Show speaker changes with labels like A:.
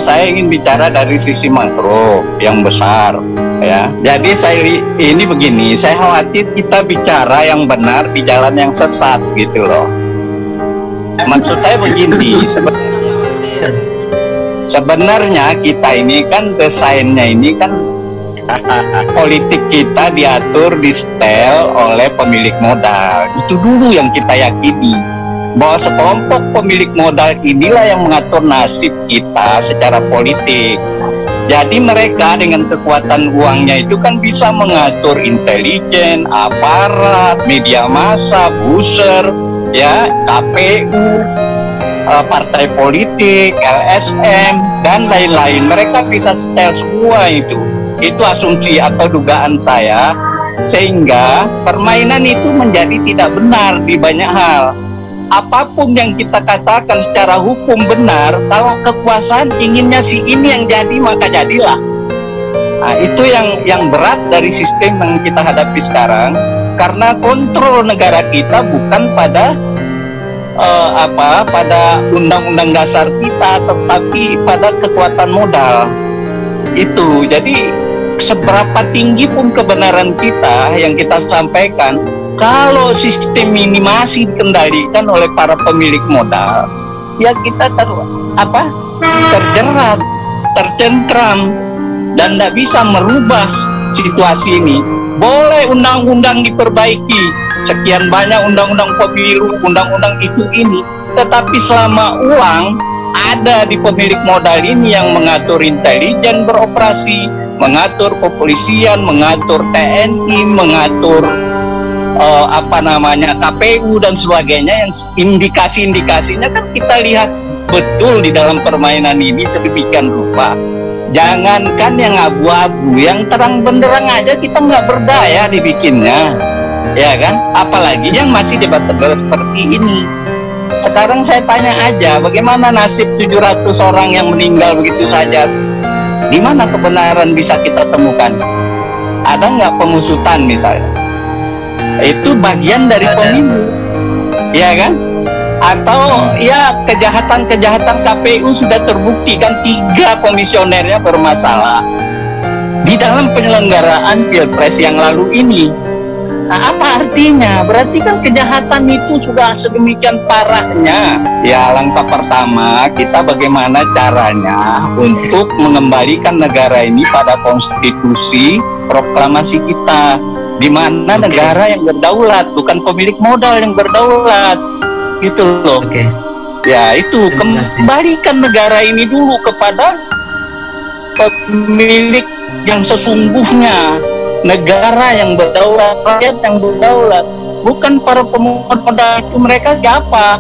A: saya ingin bicara dari sisi makro yang besar, ya. Jadi saya ini begini, saya khawatir kita bicara yang benar di jalan yang sesat gitu loh. Maksud saya begini, sebenarnya kita ini kan desainnya ini kan politik kita diatur, disetel oleh pemilik modal. Itu dulu yang kita yakini, bahwa sekelompok pemilik modal inilah yang mengatur nasib kita secara politik. Jadi mereka dengan kekuatan uangnya itu kan bisa mengatur intelijen, aparat, media massa, buzzer, ya, KPU, partai politik, LSM, dan lain-lain. Mereka bisa setel semua itu. Itu asumsi atau dugaan saya, sehingga permainan itu menjadi tidak benar di banyak hal. Apapun yang kita katakan secara hukum benar, kalau kekuasaan inginnya si ini yang jadi, maka jadilah. Nah, itu yang berat dari sistem yang kita hadapi sekarang, karena kontrol negara kita bukan pada pada undang-undang dasar kita, tetapi pada kekuatan modal. Itu jadi seberapa tinggi pun kebenaran kita yang kita sampaikan, kalau sistem ini masih dikendalikan oleh para pemilik modal, ya kita terjerat, tercengkram, dan tidak bisa merubah situasi ini. Boleh undang-undang diperbaiki, sekian banyak undang-undang pemilu, undang-undang itu ini, tetapi selama uang ada di pemilik modal ini yang mengatur intelijen beroperasi, mengatur kepolisian, mengatur TNI, mengatur KPU dan sebagainya, yang indikasi-indikasinya kan kita lihat betul di dalam permainan ini sedemikian rupa. Jangankan yang abu-abu, yang terang benderang aja kita nggak berdaya dibikinnya, ya kan? Apalagi yang masih debatable seperti ini. Sekarang saya tanya aja, bagaimana nasib 700 orang yang meninggal begitu saja? Di mana kebenaran bisa kita temukan? Ada nggak pengusutan misalnya? Itu bagian dari pemilu, ya kan? Atau ya kejahatan-kejahatan KPU sudah terbukti kan, 3 komisionernya bermasalah di dalam penyelenggaraan Pilpres yang lalu ini. Nah, apa artinya? Berarti kan kejahatan itu sudah sedemikian parahnya. Ya, langkah pertama kita bagaimana caranya untuk mengembalikan negara ini pada konstitusi proklamasi kita, di mana negara yang berdaulat, bukan pemilik modal yang berdaulat, gitu loh. Ya itu, kembalikan negara ini dulu kepada pemilik yang sesungguhnya, negara yang berdaulat, rakyat yang berdaulat, bukan para pemodal itu. Mereka siapa?